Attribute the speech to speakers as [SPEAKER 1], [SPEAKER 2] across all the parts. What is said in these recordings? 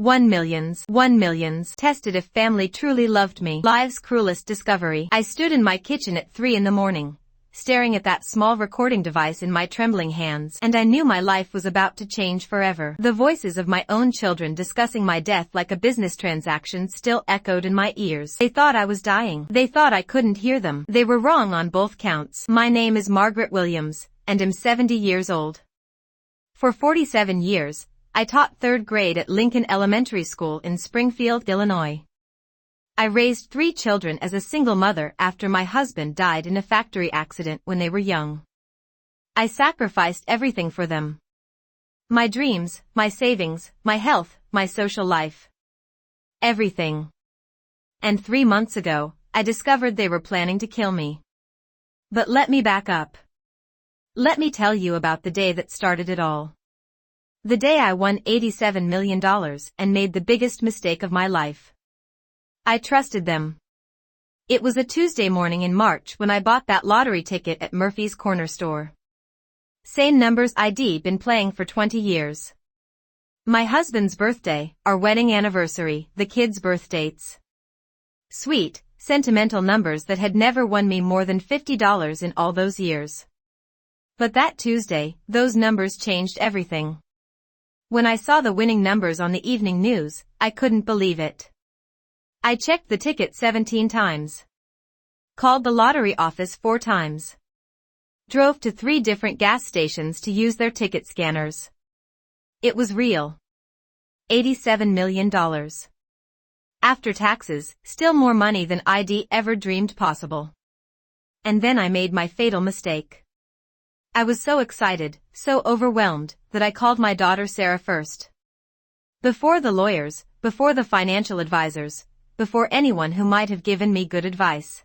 [SPEAKER 1] 1 millions. Tested if family truly loved me. Live's cruelest discovery. I stood in my kitchen at 3 in the morning, staring at that small recording device in my trembling hands, and I knew my life was about to change forever. The voices of my own children discussing my death like a business transaction still echoed in my ears. They thought I was dying. They thought I couldn't hear them. They were wrong on both counts. My name is Margaret Williams, and I'm 70 years old. For 47 years, I taught 3rd grade at Lincoln Elementary School in Springfield, Illinois. I raised 3 children as a single mother after my husband died in a factory accident when they were young. I sacrificed everything for them. My dreams, my savings, my health, my social life. Everything. And 3 months ago, I discovered they were planning to kill me. But let me back up. Let me tell you about the day that started it all. The day I won $87 million and made the biggest mistake of my life. I trusted them. It was a Tuesday morning in March when I bought that lottery ticket at Murphy's Corner Store. Same numbers I'd been playing for 20 years. My husband's birthday, our wedding anniversary, the kids' birth dates. Sweet, sentimental numbers that had never won me more than $50 in all those years. But that Tuesday, those numbers changed everything. When I saw the winning numbers on the evening news, I couldn't believe it. I checked the ticket 17 times. Called the lottery office 4 times. Drove to 3 different gas stations to use their ticket scanners. It was real. $87 million. After taxes, still more money than I'd ever dreamed possible. And then I made my fatal mistake. I was so excited, so overwhelmed, that I called my daughter Sarah first. Before the lawyers, before the financial advisors, before anyone who might have given me good advice.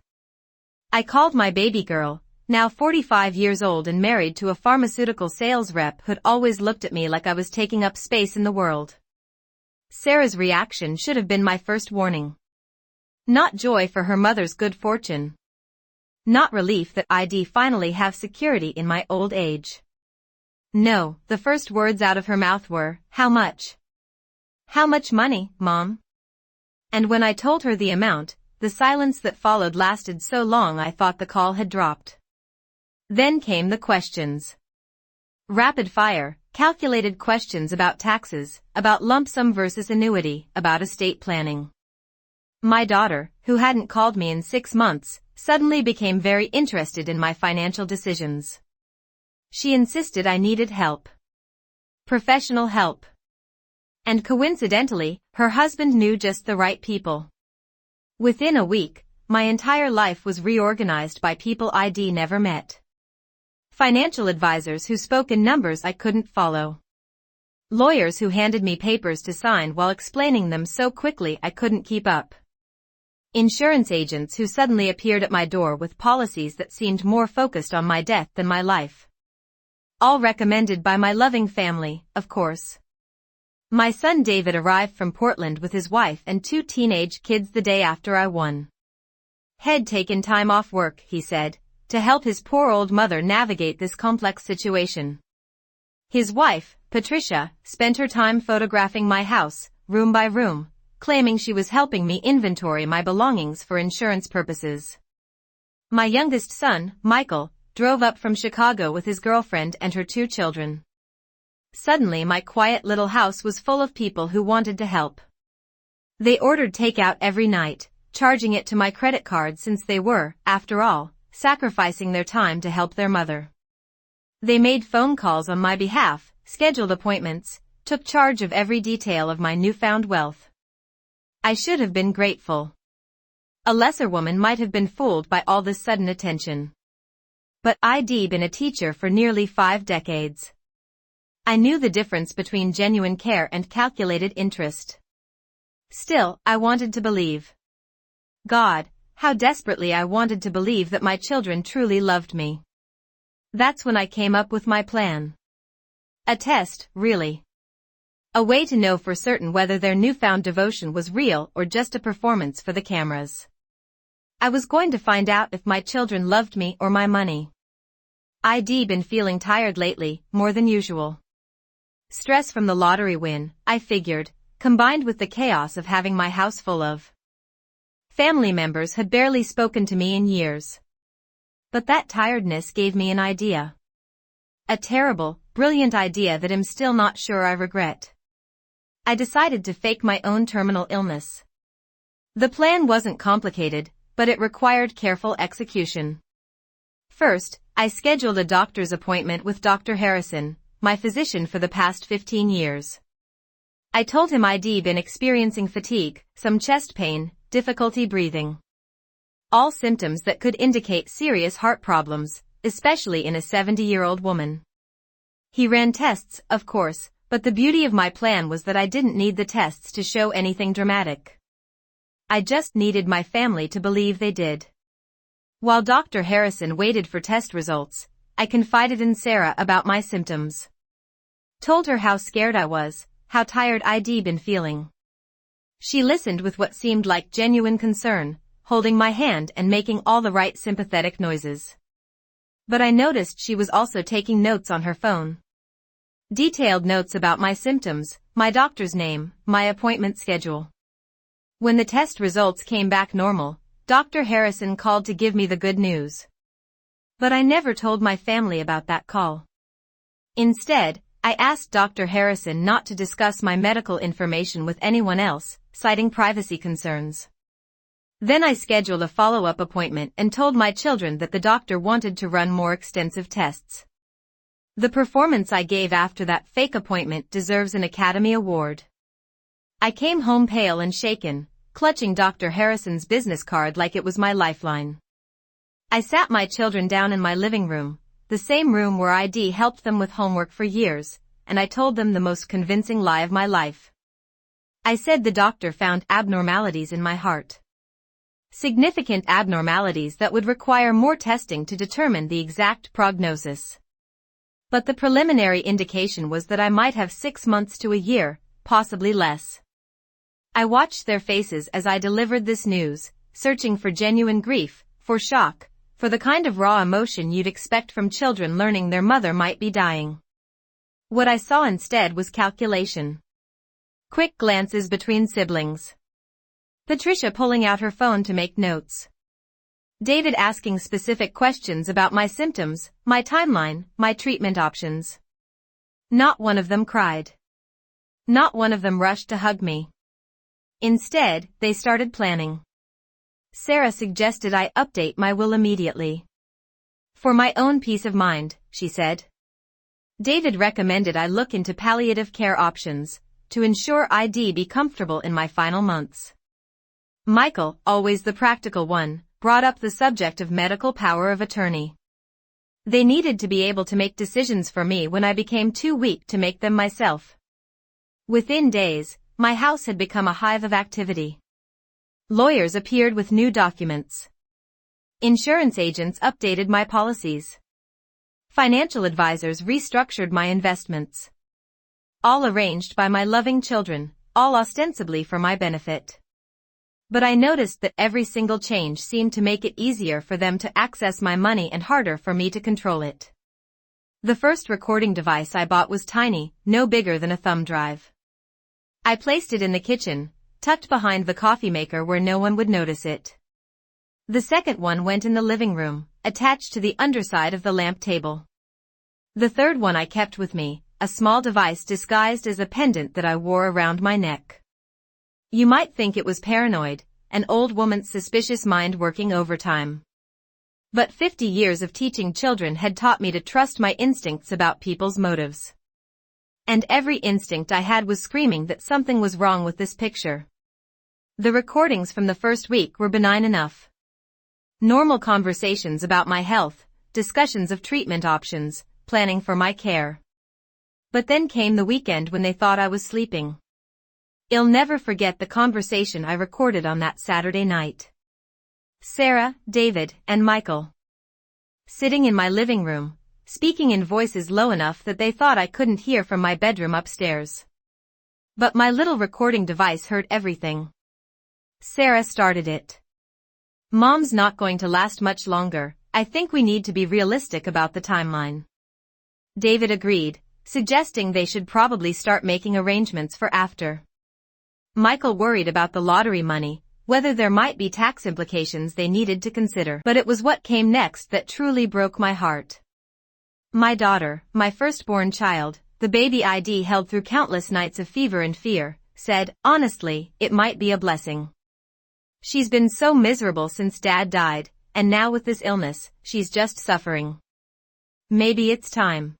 [SPEAKER 1] I called my baby girl, now 45 years old and married to a pharmaceutical sales rep who'd always looked at me like I was taking up space in the world. Sarah's reaction should have been my first warning. Not joy for her mother's good fortune. Not relief that I'd finally have security in my old age. No, the first words out of her mouth were, "How much? How much money, Mom?" And when I told her the amount, the silence that followed lasted so long I thought the call had dropped. Then came the questions. Rapid fire, calculated questions about taxes, about lump sum versus annuity, about estate planning. My daughter, who hadn't called me in 6 months, suddenly became very interested in my financial decisions. She insisted I needed help. Professional help. And coincidentally, her husband knew just the right people. Within a week, my entire life was reorganized by people I'd never met. Financial advisors who spoke in numbers I couldn't follow. Lawyers who handed me papers to sign while explaining them so quickly I couldn't keep up. Insurance agents who suddenly appeared at my door with policies that seemed more focused on my death than my life. All recommended by my loving family, of course. My son David arrived from Portland with his wife and 2 teenage kids the day after I won. Had taken time off work, he said, to help his poor old mother navigate this complex situation. His wife, Patricia, spent her time photographing my house, room by room, claiming she was helping me inventory my belongings for insurance purposes. My youngest son, Michael, drove up from Chicago with his girlfriend and her 2 children. Suddenly my quiet little house was full of people who wanted to help. They ordered takeout every night, charging it to my credit card since they were, after all, sacrificing their time to help their mother. They made phone calls on my behalf, scheduled appointments, took charge of every detail of my newfound wealth. I should have been grateful. A lesser woman might have been fooled by all this sudden attention. But I'd been a teacher for nearly 5 decades. I knew the difference between genuine care and calculated interest. Still, I wanted to believe. God, how desperately I wanted to believe that my children truly loved me. That's when I came up with my plan. A test, really. A way to know for certain whether their newfound devotion was real or just a performance for the cameras. I was going to find out if my children loved me or my money. I'd been feeling tired lately, more than usual. Stress from the lottery win, I figured, combined with the chaos of having my house full of family members had barely spoken to me in years. But that tiredness gave me an idea. A terrible, brilliant idea that I'm still not sure I regret. I decided to fake my own terminal illness. The plan wasn't complicated, but it required careful execution. First, I scheduled a doctor's appointment with Dr. Harrison, my physician for the past 15 years. I told him I'd been experiencing fatigue, some chest pain, difficulty breathing. All symptoms that could indicate serious heart problems, especially in a 70-year-old woman. He ran tests, of course, but the beauty of my plan was that I didn't need the tests to show anything dramatic. I just needed my family to believe they did. While Dr. Harrison waited for test results, I confided in Sarah about my symptoms. Told her how scared I was, how tired I'd been feeling. She listened with what seemed like genuine concern, holding my hand and making all the right sympathetic noises. But I noticed she was also taking notes on her phone. Detailed notes about my symptoms, my doctor's name, my appointment schedule. When the test results came back normal, Dr. Harrison called to give me the good news. But I never told my family about that call. Instead, I asked Dr. Harrison not to discuss my medical information with anyone else, citing privacy concerns. Then I scheduled a follow-up appointment and told my children that the doctor wanted to run more extensive tests. The performance I gave after that fake appointment deserves an Academy Award. I came home pale and shaken, clutching Dr. Harrison's business card like it was my lifeline. I sat my children down in my living room, the same room where I'd helped them with homework for years, and I told them the most convincing lie of my life. I said the doctor found abnormalities in my heart. Significant abnormalities that would require more testing to determine the exact prognosis. But the preliminary indication was that I might have 6 months to a year, possibly less. I watched their faces as I delivered this news, searching for genuine grief, for shock, for the kind of raw emotion you'd expect from children learning their mother might be dying. What I saw instead was calculation. Quick glances between siblings. Patricia pulling out her phone to make notes. David asking specific questions about my symptoms, my timeline, my treatment options. Not one of them cried. Not one of them rushed to hug me. Instead, they started planning. Sarah suggested I update my will immediately. For my own peace of mind, she said. David recommended I look into palliative care options, to ensure I'd be comfortable in my final months. Michael, always the practical one, brought up the subject of medical power of attorney. They needed to be able to make decisions for me when I became too weak to make them myself. Within days, my house had become a hive of activity. Lawyers appeared with new documents. Insurance agents updated my policies. Financial advisors restructured my investments. All arranged by my loving children, all ostensibly for my benefit. But I noticed that every single change seemed to make it easier for them to access my money and harder for me to control it. The first recording device I bought was tiny, no bigger than a thumb drive. I placed it in the kitchen, tucked behind the coffee maker where no one would notice it. The second one went in the living room, attached to the underside of the lamp table. The third one I kept with me, a small device disguised as a pendant that I wore around my neck. You might think it was paranoid, an old woman's suspicious mind working overtime. But 50 years of teaching children had taught me to trust my instincts about people's motives. And every instinct I had was screaming that something was wrong with this picture. The recordings from the first week were benign enough. Normal conversations about my health, discussions of treatment options, planning for my care. But then came the weekend when they thought I was sleeping. I'll never forget the conversation I recorded on that Saturday night. Sarah, David, and Michael. Sitting in my living room, speaking in voices low enough that they thought I couldn't hear from my bedroom upstairs. But my little recording device heard everything. Sarah started it. Mom's not going to last much longer, I think we need to be realistic about the timeline. David agreed, suggesting they should probably start making arrangements for after. Michael worried about the lottery money, whether there might be tax implications they needed to consider. But it was what came next that truly broke my heart. My daughter, my firstborn child, the baby ID held through countless nights of fever and fear, said, honestly, it might be a blessing. She's been so miserable since Dad died, and now with this illness, she's just suffering. Maybe it's time.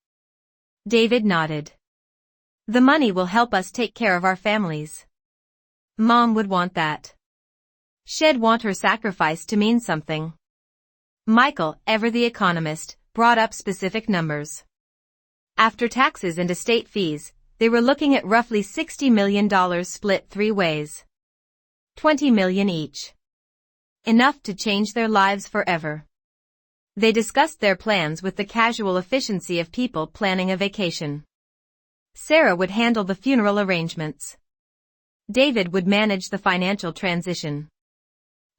[SPEAKER 1] David nodded. The money will help us take care of our families. Mom would want that. She'd want her sacrifice to mean something. Michael, ever the economist, brought up specific numbers. After taxes and estate fees, they were looking at roughly $60 million split 3 ways. $20 million each. Enough to change their lives forever. They discussed their plans with the casual efficiency of people planning a vacation. Sarah would handle the funeral arrangements. David would manage the financial transition.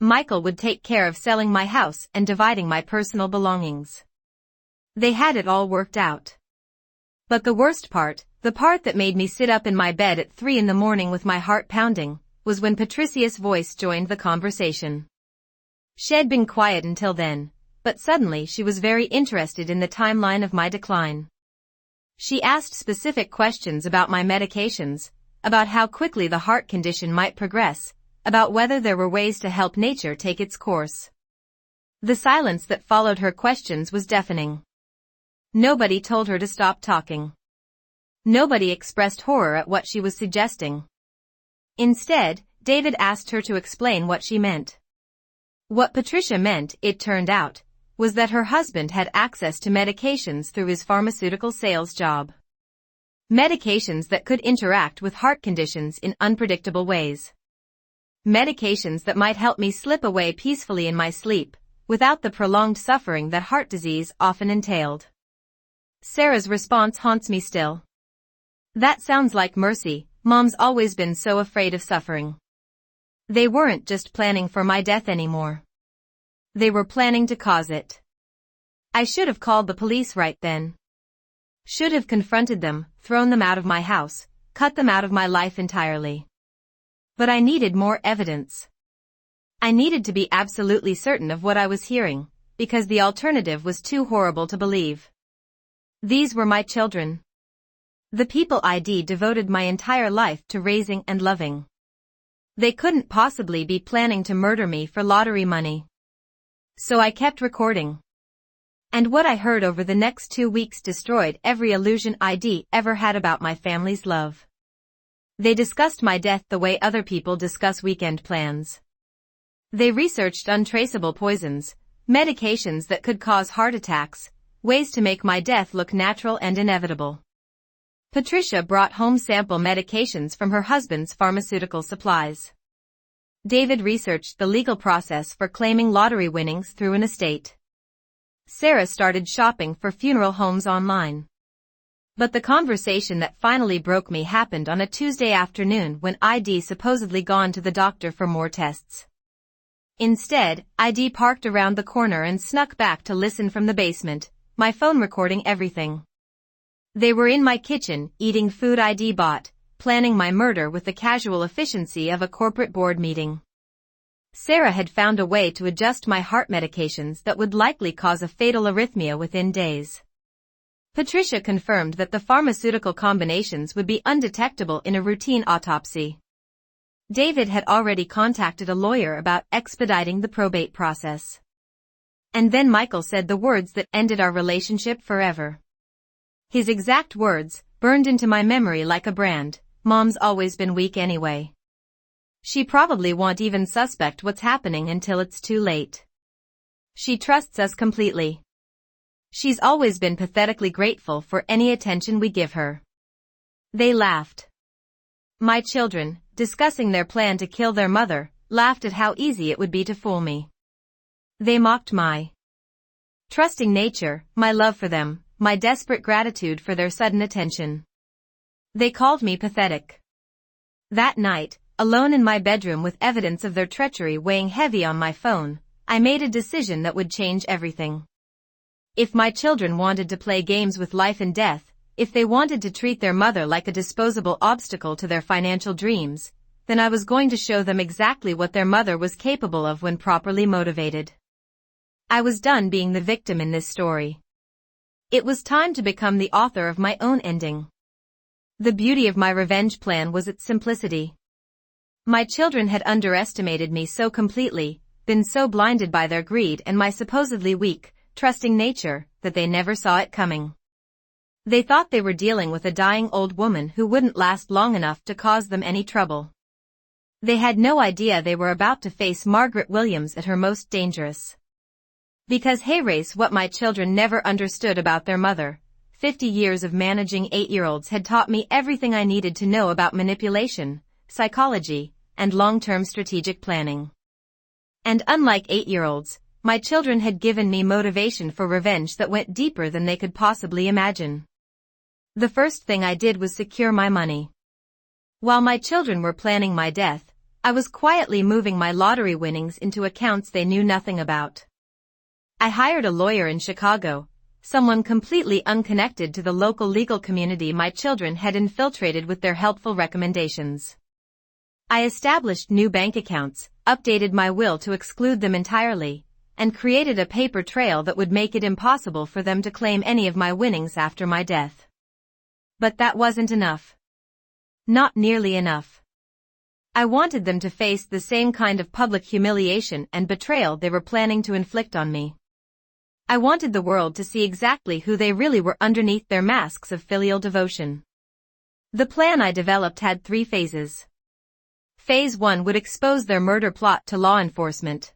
[SPEAKER 1] Michael would take care of selling my house and dividing my personal belongings. They had it all worked out. But the worst part, the part that made me sit up in my bed at 3 in the morning with my heart pounding, was when Patricia's voice joined the conversation. She'd been quiet until then, but suddenly she was very interested in the timeline of my decline. She asked specific questions about my medications, about how quickly the heart condition might progress, about whether there were ways to help nature take its course. The silence that followed her questions was deafening. Nobody told her to stop talking. Nobody expressed horror at what she was suggesting. Instead, David asked her to explain what she meant. What Patricia meant, it turned out, was that her husband had access to medications through his pharmaceutical sales job. Medications that could interact with heart conditions in unpredictable ways. Medications that might help me slip away peacefully in my sleep, without the prolonged suffering that heart disease often entailed. Sarah's response haunts me still. That sounds like mercy. Mom's always been so afraid of suffering. They weren't just planning for my death anymore. They were planning to cause it. I should have called the police right then. Should have confronted them, thrown them out of my house, cut them out of my life entirely. But I needed more evidence. I needed to be absolutely certain of what I was hearing, because the alternative was too horrible to believe. These were my children. The people I'd devoted my entire life to raising and loving. They couldn't possibly be planning to murder me for lottery money. So I kept recording. And what I heard over the next 2 weeks destroyed every illusion I'd ever had about my family's love. They discussed my death the way other people discuss weekend plans. They researched untraceable poisons, medications that could cause heart attacks, ways to make my death look natural and inevitable. Patricia brought home sample medications from her husband's pharmaceutical supplies. David researched the legal process for claiming lottery winnings through an estate. Sarah started shopping for funeral homes online. But the conversation that finally broke me happened on a Tuesday afternoon when I'd supposedly gone to the doctor for more tests. Instead, I'd parked around the corner and snuck back to listen from the basement, my phone recording everything. They were in my kitchen, eating food I'd bought, planning my murder with the casual efficiency of a corporate board meeting. Sarah had found a way to adjust my heart medications that would likely cause a fatal arrhythmia within days. Patricia confirmed that the pharmaceutical combinations would be undetectable in a routine autopsy. David had already contacted a lawyer about expediting the probate process. And then Michael said the words that ended our relationship forever. His exact words, burned into my memory like a brand: Mom's always been weak anyway. She probably won't even suspect what's happening until it's too late. She trusts us completely. She's always been pathetically grateful for any attention we give her. They laughed. My children, discussing their plan to kill their mother, laughed at how easy it would be to fool me. They mocked my trusting nature, my love for them, my desperate gratitude for their sudden attention. They called me pathetic. That night, alone in my bedroom with evidence of their treachery weighing heavy on my phone, I made a decision that would change everything. If my children wanted to play games with life and death, if they wanted to treat their mother like a disposable obstacle to their financial dreams, then I was going to show them exactly what their mother was capable of when properly motivated. I was done being the victim in this story. It was time to become the author of my own ending. The beauty of my revenge plan was its simplicity. My children had underestimated me so completely, been so blinded by their greed and my supposedly weak, trusting nature, that they never saw it coming. They thought they were dealing with a dying old woman who wouldn't last long enough to cause them any trouble. They had no idea they were about to face Margaret Williams at her most dangerous. Because hey race, what my children never understood about their mother, 50 years of managing 8-year-olds had taught me everything I needed to know about manipulation, psychology, and long-term strategic planning. And unlike 8-year-olds, my children had given me motivation for revenge that went deeper than they could possibly imagine. The first thing I did was secure my money. While my children were planning my death, I was quietly moving my lottery winnings into accounts they knew nothing about. I hired a lawyer in Chicago, someone completely unconnected to the local legal community my children had infiltrated with their helpful recommendations. I established new bank accounts, updated my will to exclude them entirely, and created a paper trail that would make it impossible for them to claim any of my winnings after my death. But that wasn't enough. Not nearly enough. I wanted them to face the same kind of public humiliation and betrayal they were planning to inflict on me. I wanted the world to see exactly who they really were underneath their masks of filial devotion. The plan I developed had 3 phases. Phase 1 would expose their murder plot to law enforcement.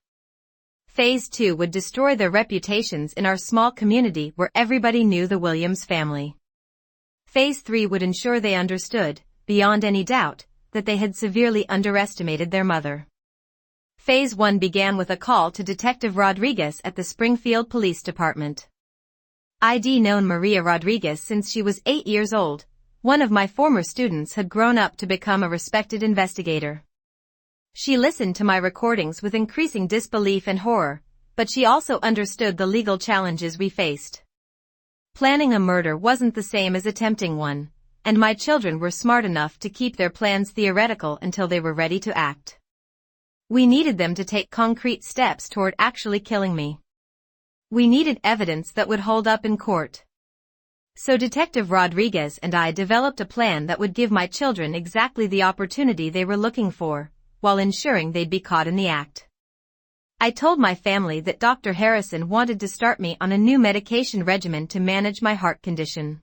[SPEAKER 1] Phase 2 would destroy their reputations in our small community where everybody knew the Williams family. Phase 3 would ensure they understood, beyond any doubt, that they had severely underestimated their mother. Phase 1 began with a call to Detective Rodriguez at the Springfield Police Department. I'd known Maria Rodriguez since she was 8 years old. One of my former students had grown up to become a respected investigator. She listened to my recordings with increasing disbelief and horror, but she also understood the legal challenges we faced. Planning a murder wasn't the same as attempting one, and my children were smart enough to keep their plans theoretical until they were ready to act. We needed them to take concrete steps toward actually killing me. We needed evidence that would hold up in court. So Detective Rodriguez and I developed a plan that would give my children exactly the opportunity they were looking for, while ensuring they'd be caught in the act. I told my family that Dr. Harrison wanted to start me on a new medication regimen to manage my heart condition.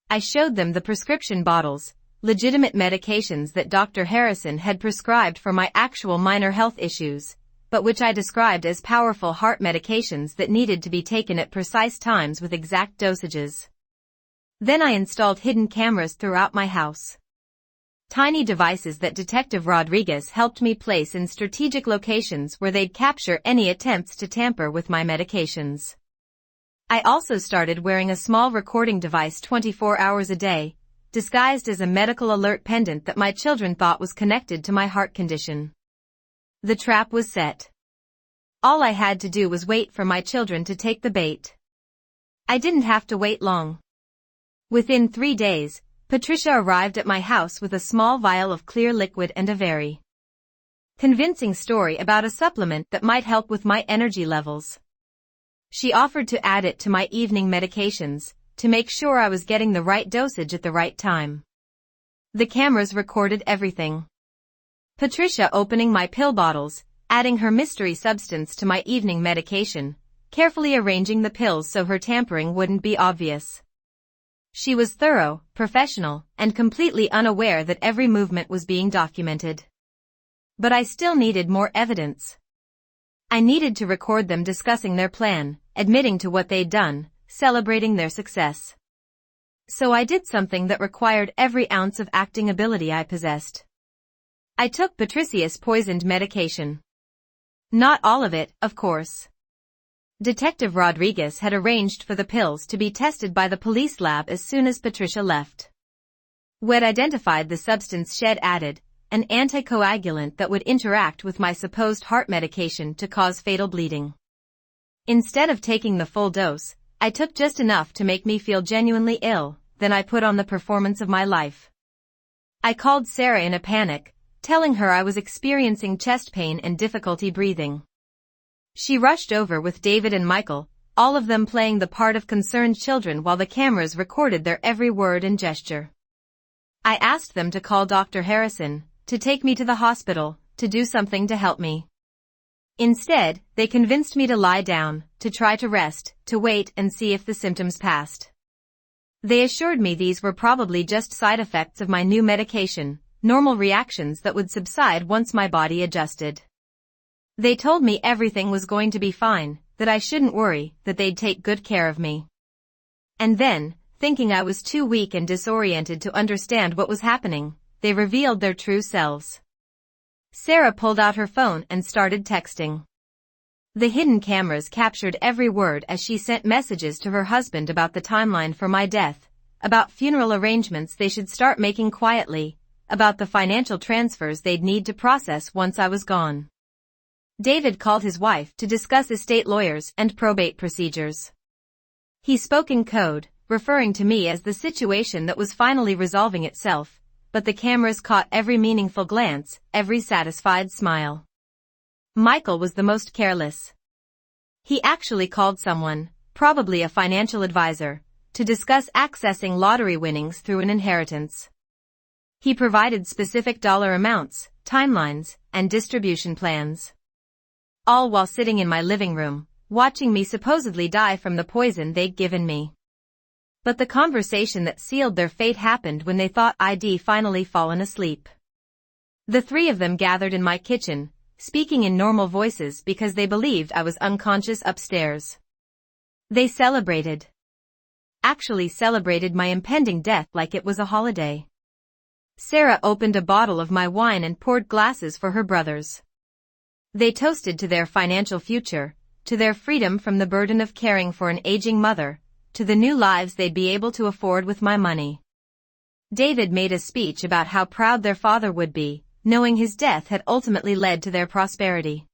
[SPEAKER 1] I showed them the prescription bottles, legitimate medications that Dr. Harrison had prescribed for my actual minor health issues, but which I described as powerful heart medications that needed to be taken at precise times with exact dosages. Then I installed hidden cameras throughout my house. Tiny devices that Detective Rodriguez helped me place in strategic locations where they'd capture any attempts to tamper with my medications. I also started wearing a small recording device 24 hours a day, disguised as a medical alert pendant that my children thought was connected to my heart condition. The trap was set. All I had to do was wait for my children to take the bait. I didn't have to wait long. Within 3 days, Patricia arrived at my house with a small vial of clear liquid and a very convincing story about a supplement that might help with my energy levels. She offered to add it to my evening medications, to make sure I was getting the right dosage at the right time. The cameras recorded everything. Patricia opening my pill bottles, adding her mystery substance to my evening medication, carefully arranging the pills so her tampering wouldn't be obvious. She was thorough, professional, and completely unaware that every movement was being documented. But I still needed more evidence. I needed to record them discussing their plan, admitting to what they'd done, celebrating their success. So I did something that required every ounce of acting ability I possessed. I took Patricia's poisoned medication. Not all of it, of course. Detective Rodriguez had arranged for the pills to be tested by the police lab as soon as Patricia left. We'd identified the substance she'd added, an anticoagulant that would interact with my supposed heart medication to cause fatal bleeding. Instead of taking the full dose, I took just enough to make me feel genuinely ill, then I put on the performance of my life. I called Sarah in a panic, telling her I was experiencing chest pain and difficulty breathing. She rushed over with David and Michael, all of them playing the part of concerned children while the cameras recorded their every word and gesture. I asked them to call Dr. Harrison, to take me to the hospital, to do something to help me. Instead, they convinced me to lie down, to try to rest, to wait and see if the symptoms passed. They assured me these were probably just side effects of my new medication, normal reactions that would subside once my body adjusted. They told me everything was going to be fine, that I shouldn't worry, that they'd take good care of me. And then, thinking I was too weak and disoriented to understand what was happening, they revealed their true selves. Sarah pulled out her phone and started texting. The hidden cameras captured every word as she sent messages to her husband about the timeline for my death, about funeral arrangements they should start making quietly, about the financial transfers they'd need to process once I was gone. David called his wife to discuss estate lawyers and probate procedures. He spoke in code, referring to me as the situation that was finally resolving itself, but the cameras caught every meaningful glance, every satisfied smile. Michael was the most careless. He actually called someone, probably a financial advisor, to discuss accessing lottery winnings through an inheritance. He provided specific dollar amounts, timelines, and distribution plans. All while sitting in my living room, watching me supposedly die from the poison they'd given me. But the conversation that sealed their fate happened when they thought I'd finally fallen asleep. The three of them gathered in my kitchen, speaking in normal voices because they believed I was unconscious upstairs. They celebrated. Actually celebrated my impending death like it was a holiday. Sarah opened a bottle of my wine and poured glasses for her brothers. They toasted to their financial future, to their freedom from the burden of caring for an aging mother, to the new lives they'd be able to afford with my money. David made a speech about how proud their father would be, knowing his death had ultimately led to their prosperity.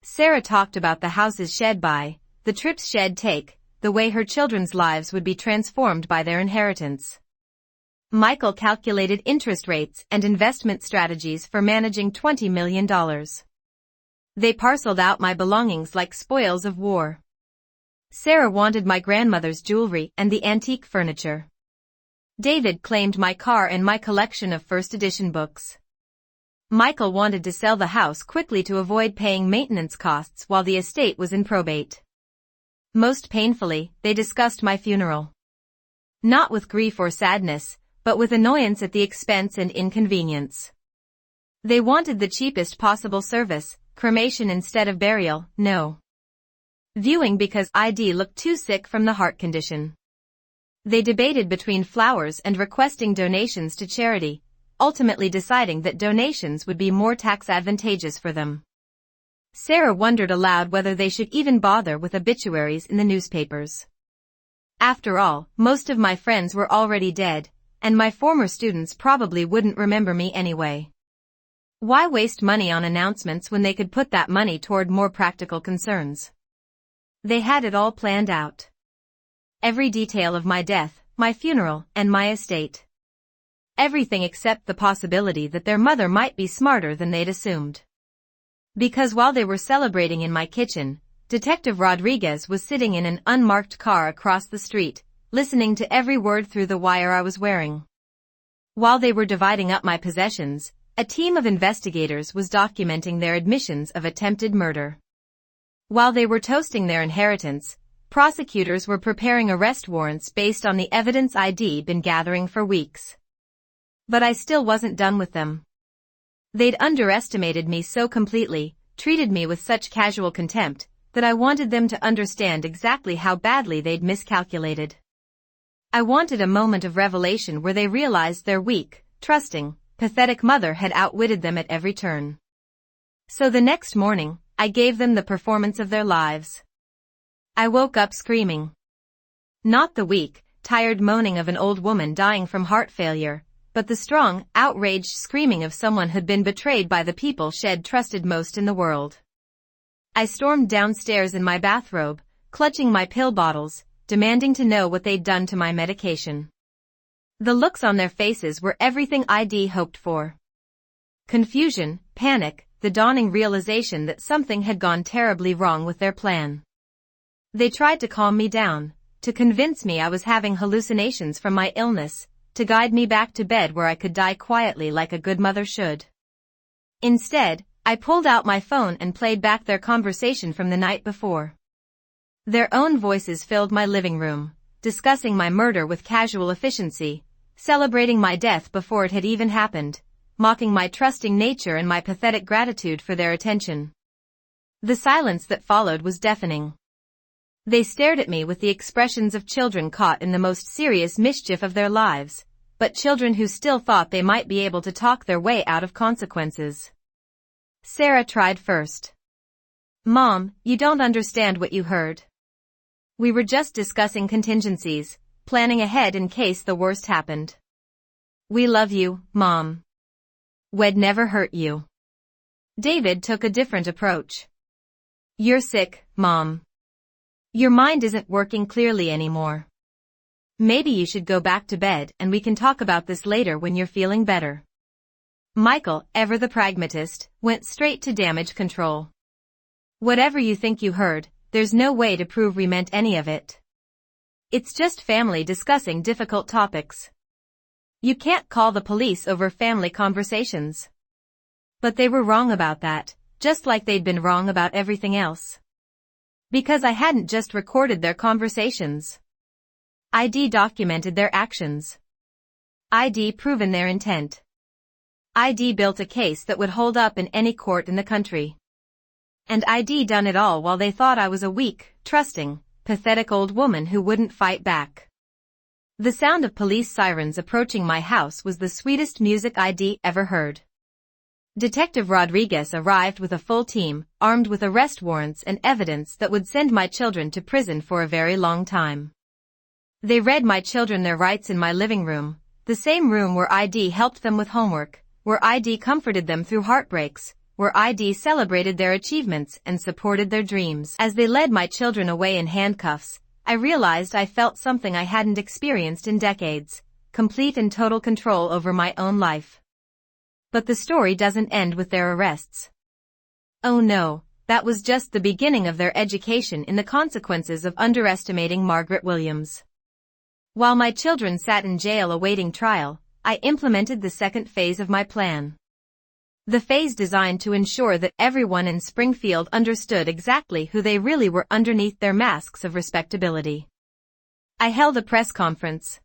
[SPEAKER 1] Sarah talked about the houses shed buy, the trips shed take, the way her children's lives would be transformed by their inheritance. Michael calculated interest rates and investment strategies for managing $20 million. They parceled out my belongings like spoils of war. Sarah wanted my grandmother's jewelry and the antique furniture. David claimed my car and my collection of first edition books. Michael wanted to sell the house quickly to avoid paying maintenance costs while the estate was in probate. Most painfully, they discussed my funeral. Not with grief or sadness, but with annoyance at the expense and inconvenience. They wanted the cheapest possible service, cremation instead of burial, no viewing because I'd looked too sick from the heart condition. They debated between flowers and requesting donations to charity, ultimately deciding that donations would be more tax advantageous for them. Sarah wondered aloud whether they should even bother with obituaries in the newspapers. After all, most of my friends were already dead, and my former students probably wouldn't remember me anyway. Why waste money on announcements when they could put that money toward more practical concerns? They had it all planned out. Every detail of my death, my funeral, and my estate. Everything except the possibility that their mother might be smarter than they'd assumed. Because while they were celebrating in my kitchen, Detective Rodriguez was sitting in an unmarked car across the street, listening to every word through the wire I was wearing. While they were dividing up my possessions, a team of investigators was documenting their admissions of attempted murder. While they were toasting their inheritance, prosecutors were preparing arrest warrants based on the evidence I'd been gathering for weeks. But I still wasn't done with them. They'd underestimated me so completely, treated me with such casual contempt, that I wanted them to understand exactly how badly they'd miscalculated. I wanted a moment of revelation where they realized their weak, trusting, pathetic mother had outwitted them at every turn. So the next morning, I gave them the performance of their lives. I woke up screaming. Not the weak, tired moaning of an old woman dying from heart failure, but the strong, outraged screaming of someone who'd been betrayed by the people she'd trusted most in the world. I stormed downstairs in my bathrobe, clutching my pill bottles, demanding to know what they'd done to my medication. The looks on their faces were everything I'd hoped for. Confusion, panic, the dawning realization that something had gone terribly wrong with their plan. They tried to calm me down, to convince me I was having hallucinations from my illness, to guide me back to bed where I could die quietly like a good mother should. Instead, I pulled out my phone and played back their conversation from the night before. Their own voices filled my living room, discussing my murder with casual efficiency, celebrating my death before it had even happened, mocking my trusting nature and my pathetic gratitude for their attention. The silence that followed was deafening. They stared at me with the expressions of children caught in the most serious mischief of their lives, but children who still thought they might be able to talk their way out of consequences. Sarah tried first. "Mom, you don't understand what you heard. We were just discussing contingencies, planning ahead in case the worst happened. We love you, Mom. We'd never hurt you." David took a different approach. "You're sick, Mom. Your mind isn't working clearly anymore. Maybe you should go back to bed and we can talk about this later when you're feeling better." Michael, ever the pragmatist, went straight to damage control. "Whatever you think you heard, there's no way to prove we meant any of it. It's just family discussing difficult topics. You can't call the police over family conversations." But they were wrong about that, just like they'd been wrong about everything else. Because I hadn't just recorded their conversations. I'd documented their actions. I'd proven their intent. I'd built a case that would hold up in any court in the country. And I'd done it all while they thought I was a weak, trusting, pathetic old woman who wouldn't fight back. The sound of police sirens approaching my house was the sweetest music I'd ever heard. Detective Rodriguez arrived with a full team, armed with arrest warrants and evidence that would send my children to prison for a very long time. They read my children their rights in my living room, the same room where I'd helped them with homework, where I'd comforted them through heartbreaks, where I'd celebrated their achievements and supported their dreams. As they led my children away in handcuffs, I realized I felt something I hadn't experienced in decades, complete and total control over my own life. But the story doesn't end with their arrests. Oh no, that was just the beginning of their education in the consequences of underestimating Margaret Williams. While my children sat in jail awaiting trial, I implemented the second phase of my plan. The phase designed to ensure that everyone in Springfield understood exactly who they really were underneath their masks of respectability. I held a press conference.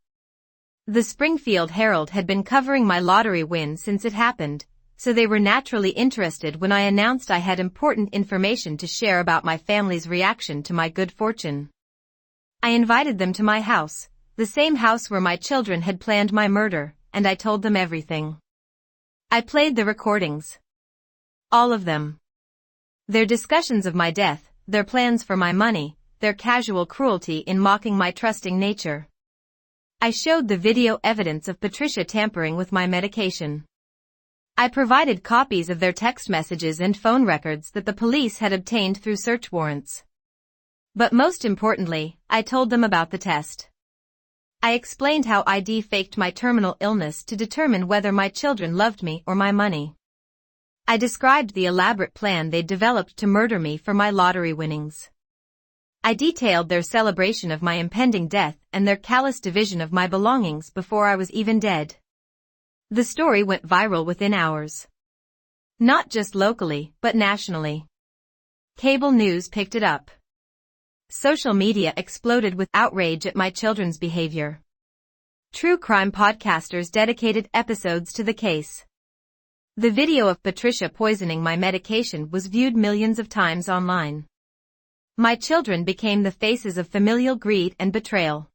[SPEAKER 1] The Springfield Herald had been covering my lottery win since it happened, so they were naturally interested when I announced I had important information to share about my family's reaction to my good fortune. I invited them to my house, the same house where my children had planned my murder, and I told them everything. I played the recordings. All of them. Their discussions of my death, their plans for my money, their casual cruelty in mocking my trusting nature. I showed the video evidence of Patricia tampering with my medication. I provided copies of their text messages and phone records that the police had obtained through search warrants. But most importantly, I told them about the test. I explained how I'd faked my terminal illness to determine whether my children loved me or my money. I described the elaborate plan they'd developed to murder me for my lottery winnings. I detailed their celebration of my impending death and their callous division of my belongings before I was even dead. The story went viral within hours. Not just locally, but nationally. Cable news picked it up. Social media exploded with outrage at my children's behavior. True crime podcasters dedicated episodes to the case. The video of Patricia poisoning my medication was viewed millions of times online. My children became the faces of familial greed and betrayal.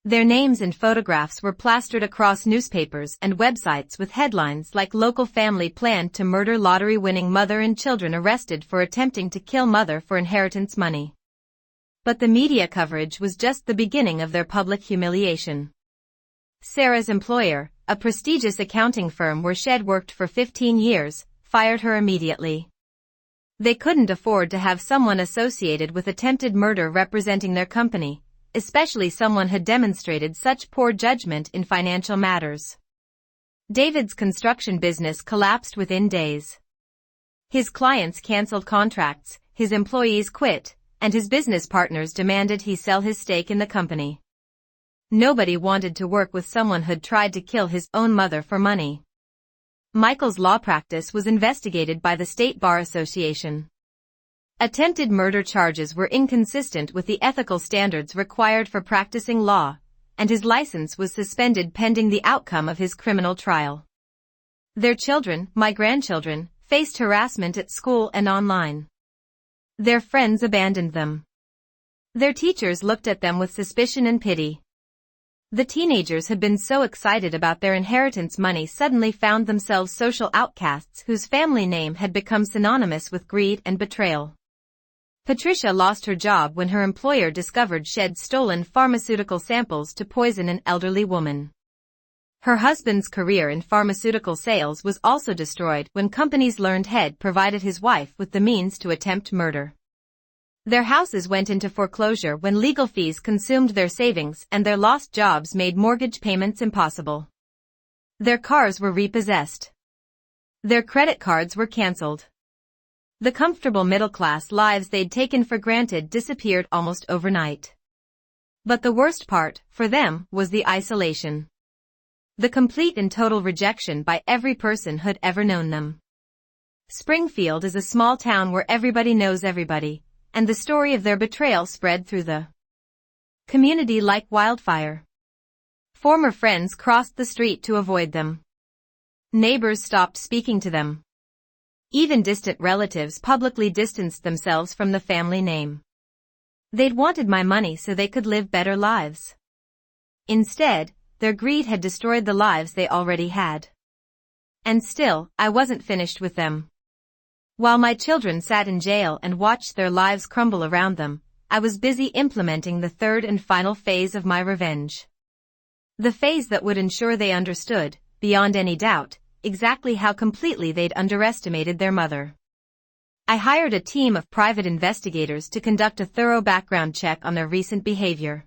[SPEAKER 1] Their names and photographs were plastered across newspapers and websites with headlines like "Local Family Planned to Murder Lottery-Winning Mother and Children Arrested for Attempting to Kill Mother for Inheritance Money." But the media coverage was just the beginning of their public humiliation. Sarah's employer, a prestigious accounting firm where she'd worked for 15 years, fired her immediately. They couldn't afford to have someone associated with attempted murder representing their company, especially someone who demonstrated such poor judgment in financial matters. David's construction business collapsed within days. His clients canceled contracts, his employees quit, and his business partners demanded he sell his stake in the company. Nobody wanted to work with someone who'd tried to kill his own mother for money. Michael's law practice was investigated by the State Bar Association. Attempted murder charges were inconsistent with the ethical standards required for practicing law, and his license was suspended pending the outcome of his criminal trial. Their children, my grandchildren, faced harassment at school and online. Their friends abandoned them. Their teachers looked at them with suspicion and pity. The teenagers had been so excited about their inheritance money suddenly found themselves social outcasts whose family name had become synonymous with greed and betrayal. Patricia lost her job when her employer discovered she'd stolen pharmaceutical samples to poison an elderly woman. Her husband's career in pharmaceutical sales was also destroyed when companies learned he'd provided his wife with the means to attempt murder. Their houses went into foreclosure when legal fees consumed their savings and their lost jobs made mortgage payments impossible. Their cars were repossessed. Their credit cards were canceled. The comfortable middle-class lives they'd taken for granted disappeared almost overnight. But the worst part, for them, was the isolation. The complete and total rejection by every person who'd ever known them. Springfield is a small town where everybody knows everybody, and the story of their betrayal spread through the community like wildfire. Former friends crossed the street to avoid them. Neighbors stopped speaking to them. Even distant relatives publicly distanced themselves from the family name. They'd wanted my money so they could live better lives. Instead, their greed had destroyed the lives they already had. And still, I wasn't finished with them. While my children sat in jail and watched their lives crumble around them, I was busy implementing the third and final phase of my revenge. The phase that would ensure they understood, beyond any doubt, exactly how completely they'd underestimated their mother. I hired a team of private investigators to conduct a thorough background check on their recent behavior.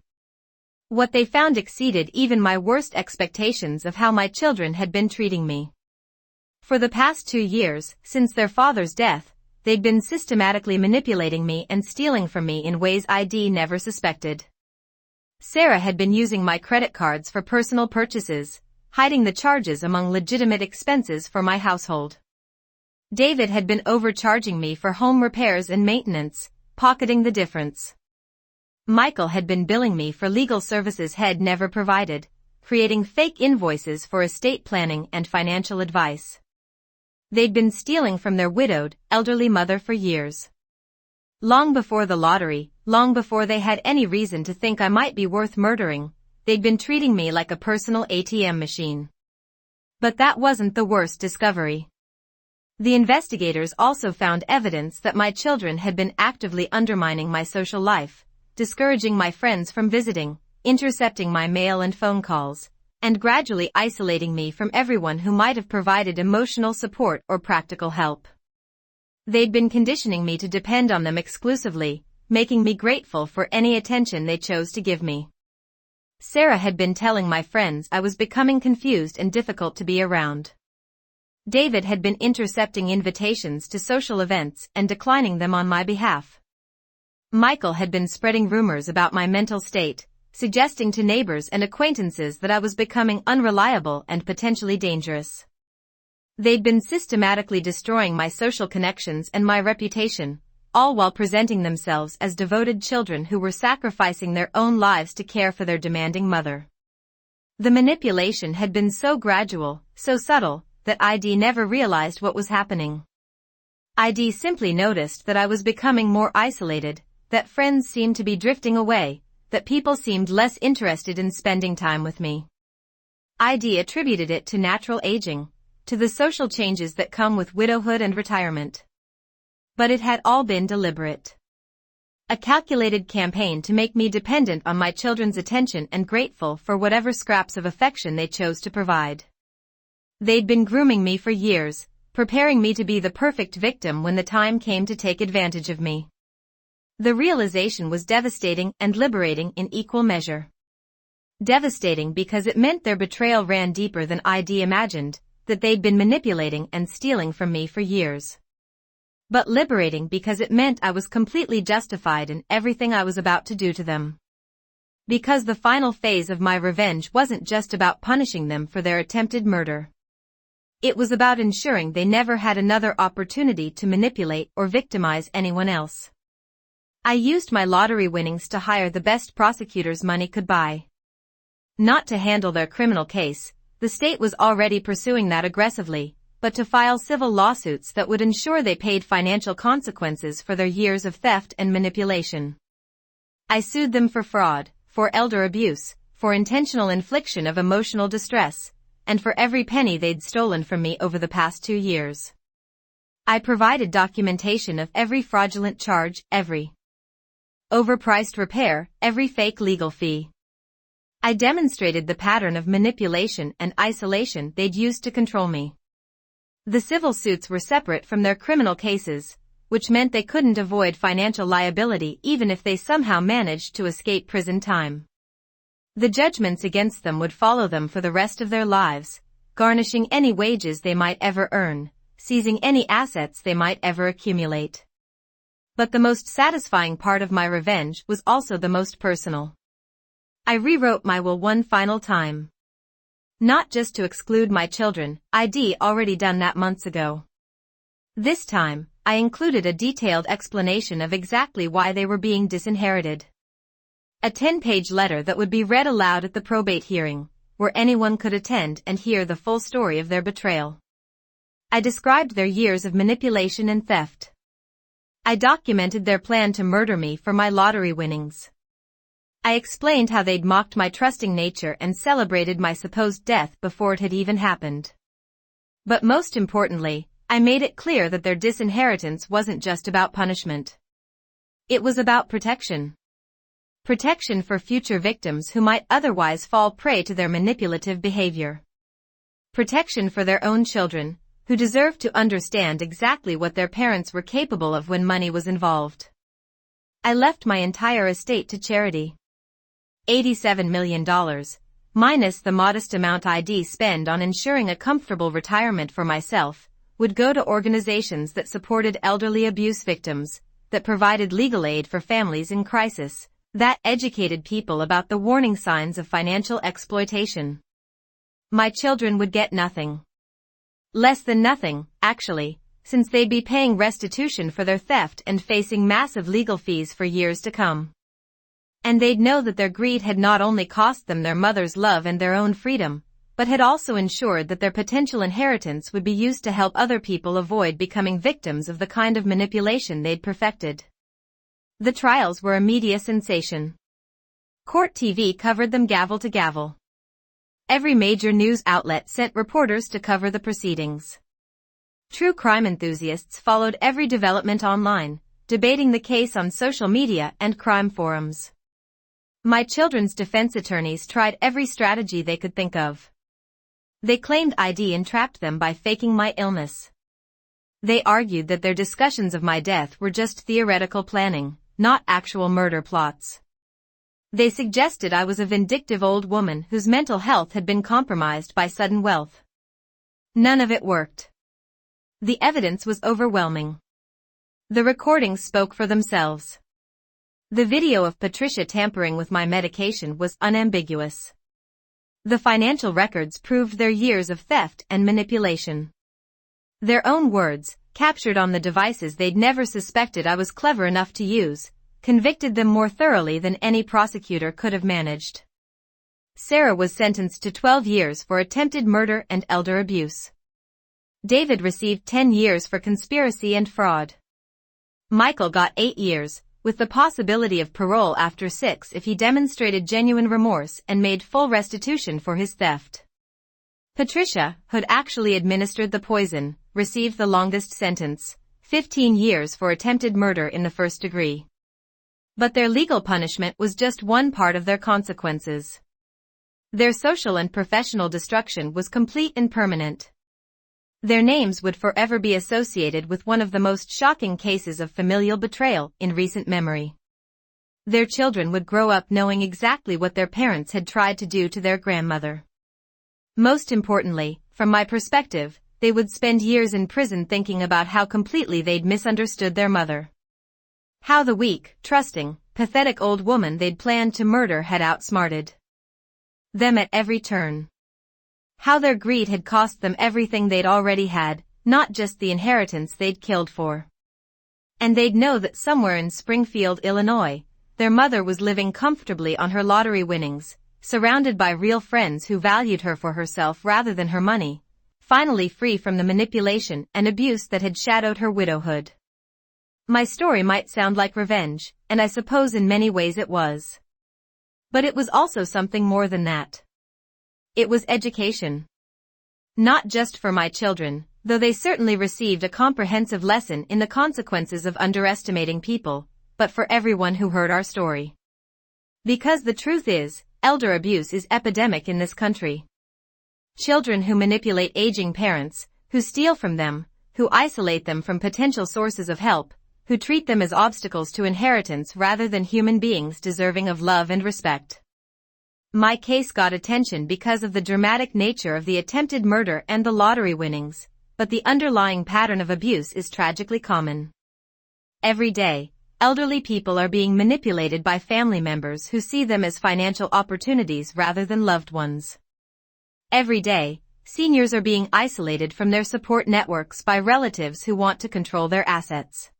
[SPEAKER 1] What they found exceeded even my worst expectations of how my children had been treating me. For the past 2 years, since their father's death, they'd been systematically manipulating me and stealing from me in ways I'd never suspected. Sarah had been using my credit cards for personal purchases, hiding the charges among legitimate expenses for my household. David had been overcharging me for home repairs and maintenance, pocketing the difference. Michael had been billing me for legal services he'd never provided, creating fake invoices for estate planning and financial advice. They'd been stealing from their widowed, elderly mother for years. Long before the lottery, long before they had any reason to think I might be worth murdering, they'd been treating me like a personal ATM machine. But that wasn't the worst discovery. The investigators also found evidence that my children had been actively undermining my social life, discouraging my friends from visiting, intercepting my mail and phone calls, and gradually isolating me from everyone who might have provided emotional support or practical help. They'd been conditioning me to depend on them exclusively, making me grateful for any attention they chose to give me. Sarah had been telling my friends I was becoming confused and difficult to be around. David had been intercepting invitations to social events and declining them on my behalf. Michael had been spreading rumors about my mental state, suggesting to neighbors and acquaintances that I was becoming unreliable and potentially dangerous. They'd been systematically destroying my social connections and my reputation, all while presenting themselves as devoted children who were sacrificing their own lives to care for their demanding mother. The manipulation had been so gradual, so subtle, that I'd never realized what was happening. I'd simply noticed that I was becoming more isolated, that friends seemed to be drifting away, that people seemed less interested in spending time with me. I'd attributed it to natural aging, to the social changes that come with widowhood and retirement. But it had all been deliberate. A calculated campaign to make me dependent on my children's attention and grateful for whatever scraps of affection they chose to provide. They'd been grooming me for years, preparing me to be the perfect victim when the time came to take advantage of me. The realization was devastating and liberating in equal measure. Devastating because it meant their betrayal ran deeper than I'd imagined, that they'd been manipulating and stealing from me for years. But liberating because it meant I was completely justified in everything I was about to do to them. Because the final phase of my revenge wasn't just about punishing them for their attempted murder. It was about ensuring they never had another opportunity to manipulate or victimize anyone else. I used my lottery winnings to hire the best prosecutors money could buy. Not to handle their criminal case, the state was already pursuing that aggressively, but to file civil lawsuits that would ensure they paid financial consequences for their years of theft and manipulation. I sued them for fraud, for elder abuse, for intentional infliction of emotional distress, and for every penny they'd stolen from me over the past 2 years. I provided documentation of every fraudulent charge, every overpriced repair, every fake legal fee. I demonstrated the pattern of manipulation and isolation they'd used to control me. The civil suits were separate from their criminal cases, which meant they couldn't avoid financial liability even if they somehow managed to escape prison time. The judgments against them would follow them for the rest of their lives, garnishing any wages they might ever earn, seizing any assets they might ever accumulate. But the most satisfying part of my revenge was also the most personal. I rewrote my will one final time. Not just to exclude my children, I'd already done that months ago. This time, I included a detailed explanation of exactly why they were being disinherited. A 10-page letter that would be read aloud at the probate hearing, where anyone could attend and hear the full story of their betrayal. I described their years of manipulation and theft. I documented their plan to murder me for my lottery winnings. I explained how they'd mocked my trusting nature and celebrated my supposed death before it had even happened. But most importantly, I made it clear that their disinheritance wasn't just about punishment. It was about protection. Protection for future victims who might otherwise fall prey to their manipulative behavior. Protection for their own children, who deserved to understand exactly what their parents were capable of when money was involved. I left my entire estate to charity. $87 million, minus the modest amount I'd spend on ensuring a comfortable retirement for myself, would go to organizations that supported elderly abuse victims, that provided legal aid for families in crisis, that educated people about the warning signs of financial exploitation. My children would get nothing. Less than nothing, actually, since they'd be paying restitution for their theft and facing massive legal fees for years to come. And they'd know that their greed had not only cost them their mother's love and their own freedom, but had also ensured that their potential inheritance would be used to help other people avoid becoming victims of the kind of manipulation they'd perfected. The trials were a media sensation. Court TV covered them gavel to gavel. Every major news outlet sent reporters to cover the proceedings. True crime enthusiasts followed every development online, debating the case on social media and crime forums. My children's defense attorneys tried every strategy they could think of. They claimed I'd entrapped them by faking my illness. They argued that their discussions of my death were just theoretical planning, not actual murder plots. They suggested I was a vindictive old woman whose mental health had been compromised by sudden wealth. None of it worked. The evidence was overwhelming. The recordings spoke for themselves. The video of Patricia tampering with my medication was unambiguous. The financial records proved their years of theft and manipulation. Their own words, captured on the devices they'd never suspected I was clever enough to use, convicted them more thoroughly than any prosecutor could have managed. Sarah was sentenced to 12 years for attempted murder and elder abuse. David received 10 years for conspiracy and fraud. Michael got 8 years, with the possibility of parole after 6 if he demonstrated genuine remorse and made full restitution for his theft. Patricia, who'd actually administered the poison, received the longest sentence, 15 years for attempted murder in the first degree. But their legal punishment was just one part of their consequences. Their social and professional destruction was complete and permanent. Their names would forever be associated with one of the most shocking cases of familial betrayal in recent memory. Their children would grow up knowing exactly what their parents had tried to do to their grandmother. Most importantly, from my perspective, they would spend years in prison thinking about how completely they'd misunderstood their mother. How the weak, trusting, pathetic old woman they'd planned to murder had outsmarted them at every turn. How their greed had cost them everything they'd already had, not just the inheritance they'd killed for. And they'd know that somewhere in Springfield, Illinois, their mother was living comfortably on her lottery winnings, surrounded by real friends who valued her for herself rather than her money, finally free from the manipulation and abuse that had shadowed her widowhood. My story might sound like revenge, and I suppose in many ways it was. But it was also something more than that. It was education. Not just for my children, though they certainly received a comprehensive lesson in the consequences of underestimating people, but for everyone who heard our story. Because the truth is, elder abuse is epidemic in this country. Children who manipulate aging parents, who steal from them, who isolate them from potential sources of help, who treat them as obstacles to inheritance rather than human beings deserving of love and respect. My case got attention because of the dramatic nature of the attempted murder and the lottery winnings, but the underlying pattern of abuse is tragically common. Every day, elderly people are being manipulated by family members who see them as financial opportunities rather than loved ones. Every day, seniors are being isolated from their support networks by relatives who want to control their assets.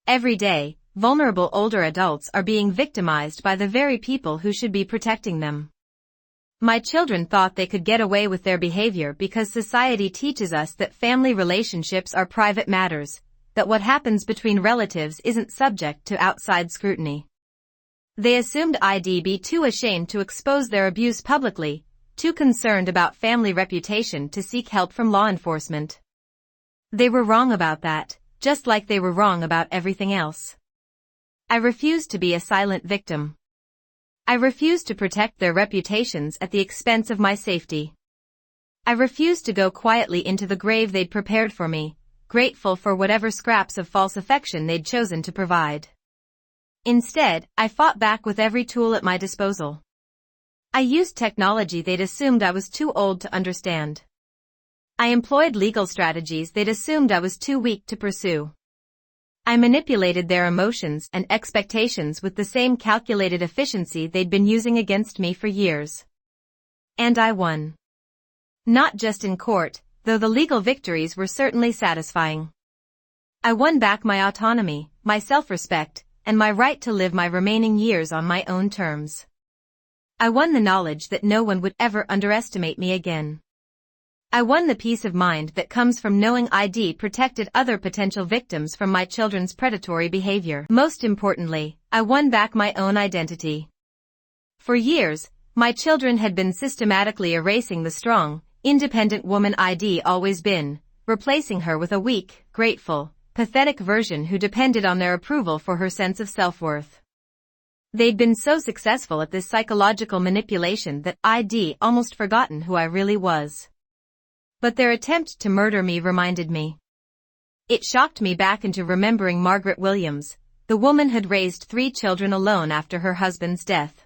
[SPEAKER 1] Every day, vulnerable older adults are being victimized by the very people who should be protecting them. My children thought they could get away with their behavior because society teaches us that family relationships are private matters, that what happens between relatives isn't subject to outside scrutiny. They assumed I'd be too ashamed to expose their abuse publicly, too concerned about family reputation to seek help from law enforcement. They were wrong about that, just like they were wrong about everything else. I refused to be a silent victim. I refused to protect their reputations at the expense of my safety. I refused to go quietly into the grave they'd prepared for me, grateful for whatever scraps of false affection they'd chosen to provide. Instead, I fought back with every tool at my disposal. I used technology they'd assumed I was too old to understand. I employed legal strategies they'd assumed I was too weak to pursue. I manipulated their emotions and expectations with the same calculated efficiency they'd been using against me for years. And I won. Not just in court, though the legal victories were certainly satisfying. I won back my autonomy, my self-respect, and my right to live my remaining years on my own terms. I won the knowledge that no one would ever underestimate me again. I won the peace of mind that comes from knowing I'd protected other potential victims from my children's predatory behavior. Most importantly, I won back my own identity. For years, my children had been systematically erasing the strong, independent woman I'd always been, replacing her with a weak, grateful, pathetic version who depended on their approval for her sense of self-worth. They'd been so successful at this psychological manipulation that I'd almost forgotten who I really was. But their attempt to murder me reminded me. It shocked me back into remembering Margaret Williams, the woman who'd raised 3 children alone after her husband's death.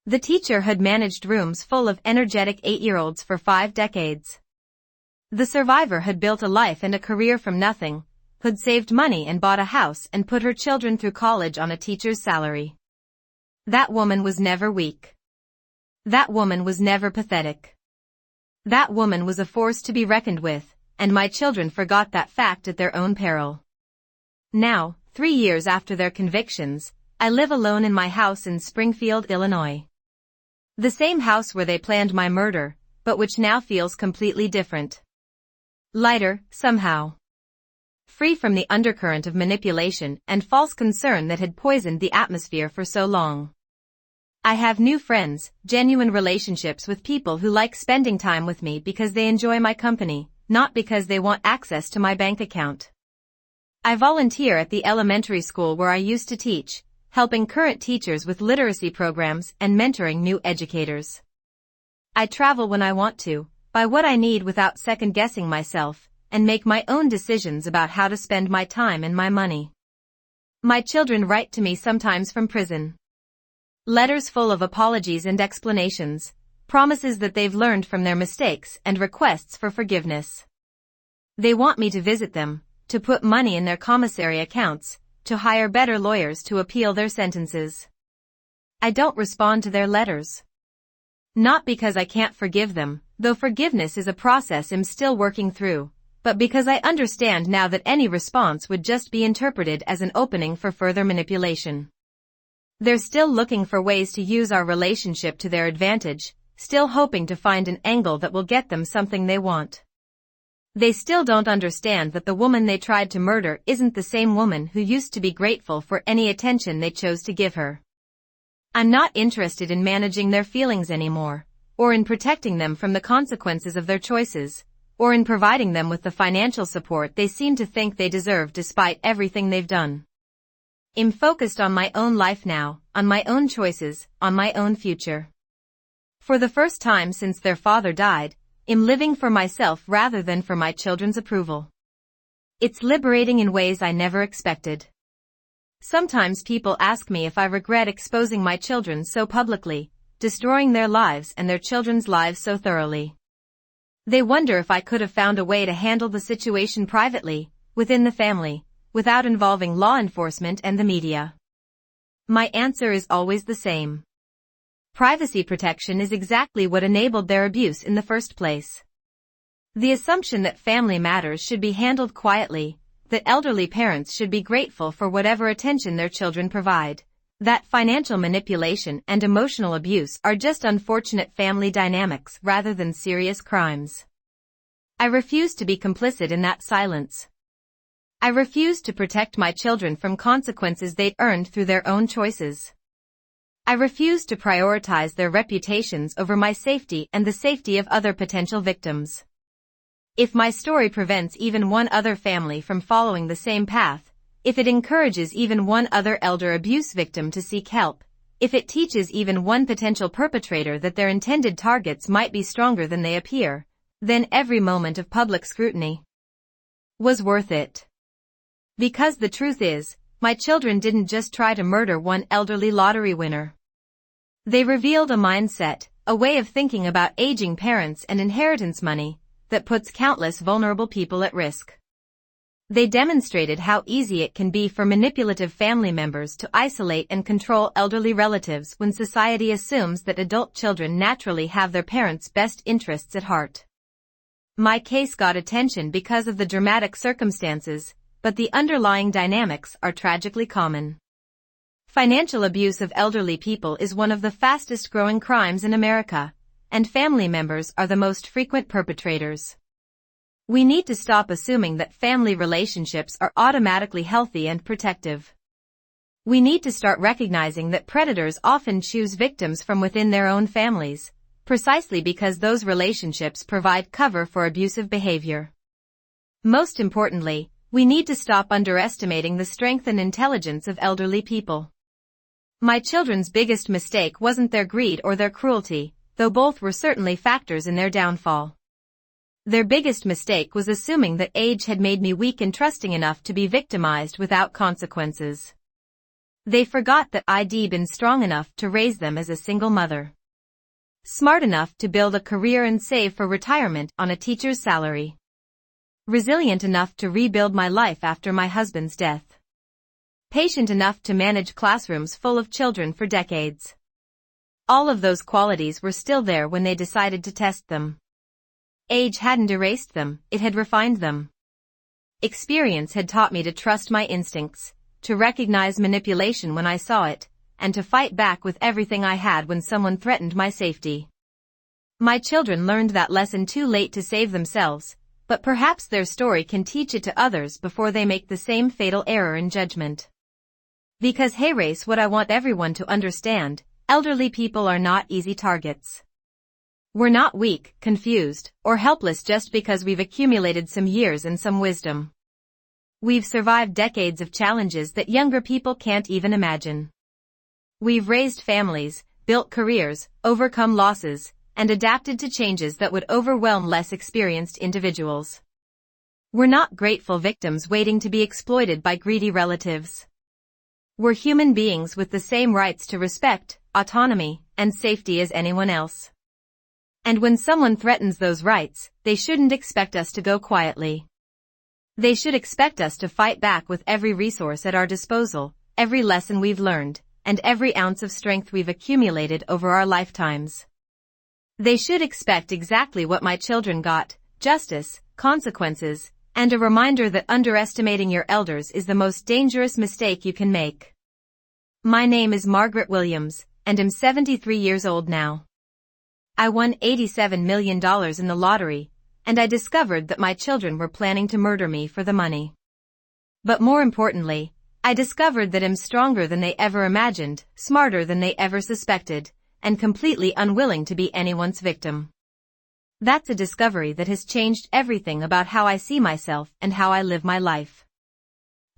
[SPEAKER 1] The teacher had managed rooms full of energetic 8-year-olds for 5 decades. The survivor had built a life and a career from nothing, had saved money and bought a house and put her children through college on a teacher's salary. That woman was never weak. That woman was never pathetic. That woman was a force to be reckoned with, and my children forgot that fact at their own peril. Now, 3 years after their convictions, I live alone in my house in Springfield, Illinois. The same house where they planned my murder, but which now feels completely different. Lighter, somehow. Free from the undercurrent of manipulation and false concern that had poisoned the atmosphere for so long. I have new friends, genuine relationships with people who like spending time with me because they enjoy my company, not because they want access to my bank account. I volunteer at the elementary school where I used to teach, helping current teachers with literacy programs and mentoring new educators. I travel when I want to, buy what I need without second-guessing myself, and make my own decisions about how to spend my time and my money. My children write to me sometimes from prison. Letters full of apologies and explanations, promises that they've learned from their mistakes and requests for forgiveness. They want me to visit them, to put money in their commissary accounts, to hire better lawyers to appeal their sentences. I don't respond to their letters. Not because I can't forgive them, though forgiveness is a process I'm still working through, but because I understand now that any response would just be interpreted as an opening for further manipulation. They're still looking for ways to use our relationship to their advantage, still hoping to find an angle that will get them something they want. They still don't understand that the woman they tried to murder isn't the same woman who used to be grateful for any attention they chose to give her. I'm not interested in managing their feelings anymore, or in protecting them from the consequences of their choices, or in providing them with the financial support they seem to think they deserve despite everything they've done. I'm focused on my own life now, on my own choices, on my own future. For the first time since their father died, I'm living for myself rather than for my children's approval. It's liberating in ways I never expected. Sometimes people ask me if I regret exposing my children so publicly, destroying their lives and their children's lives so thoroughly. They wonder if I could have found a way to handle the situation privately, within the family, without involving law enforcement and the media. My answer is always the same. Privacy protection is exactly what enabled their abuse in the first place. The assumption that family matters should be handled quietly, that elderly parents should be grateful for whatever attention their children provide, that financial manipulation and emotional abuse are just unfortunate family dynamics rather than serious crimes. I refuse to be complicit in that silence. I refuse to protect my children from consequences they'd earned through their own choices. I refuse to prioritize their reputations over my safety and the safety of other potential victims. If my story prevents even one other family from following the same path, if it encourages even one other elder abuse victim to seek help, if it teaches even one potential perpetrator that their intended targets might be stronger than they appear, then every moment of public scrutiny was worth it. Because the truth is, my children didn't just try to murder one elderly lottery winner. They revealed a mindset, a way of thinking about aging parents and inheritance money, that puts countless vulnerable people at risk. They demonstrated how easy it can be for manipulative family members to isolate and control elderly relatives when society assumes that adult children naturally have their parents' best interests at heart. My case got attention because of the dramatic circumstances, but the underlying dynamics are tragically common. Financial abuse of elderly people is one of the fastest growing crimes in America, and family members are the most frequent perpetrators. We need to stop assuming that family relationships are automatically healthy and protective. We need to start recognizing that predators often choose victims from within their own families, precisely because those relationships provide cover for abusive behavior. Most importantly, we need to stop underestimating the strength and intelligence of elderly people. My children's biggest mistake wasn't their greed or their cruelty, though both were certainly factors in their downfall. Their biggest mistake was assuming that age had made me weak and trusting enough to be victimized without consequences. They forgot that I'd been strong enough to raise them as a single mother, smart enough to build a career and save for retirement on a teacher's salary, resilient enough to rebuild my life after my husband's death, patient enough to manage classrooms full of children for decades. All of those qualities were still there when they decided to test them. Age hadn't erased them, it had refined them. Experience had taught me to trust my instincts, to recognize manipulation when I saw it, and to fight back with everything I had when someone threatened my safety. My children learned that lesson too late to save themselves, but perhaps their story can teach it to others before they make the same fatal error in judgment. Because hey race, what I want everyone to understand, elderly people are not easy targets. We're not weak, confused, or helpless just because we've accumulated some years and some wisdom. We've survived decades of challenges that younger people can't even imagine. We've raised families, built careers, overcome losses, and adapted to changes that would overwhelm less experienced individuals. We're not grateful victims waiting to be exploited by greedy relatives. We're human beings with the same rights to respect, autonomy, and safety as anyone else. And when someone threatens those rights, they shouldn't expect us to go quietly. They should expect us to fight back with every resource at our disposal, every lesson we've learned, and every ounce of strength we've accumulated over our lifetimes. They should expect exactly what my children got: justice, consequences, and a reminder that underestimating your elders is the most dangerous mistake you can make. My name is Margaret Williams, and I'm 73 years old now. I won $87 million in the lottery, and I discovered that my children were planning to murder me for the money. But more importantly, I discovered that I'm stronger than they ever imagined, smarter than they ever suspected, and completely unwilling to be anyone's victim. That's a discovery that has changed everything about how I see myself and how I live my life.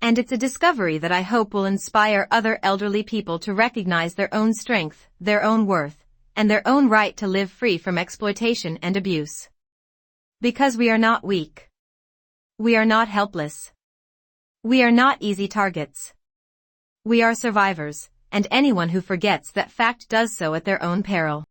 [SPEAKER 1] And it's a discovery that I hope will inspire other elderly people to recognize their own strength, their own worth, and their own right to live free from exploitation and abuse. Because we are not weak. We are not helpless. We are not easy targets. We are survivors, and anyone who forgets that fact does so at their own peril.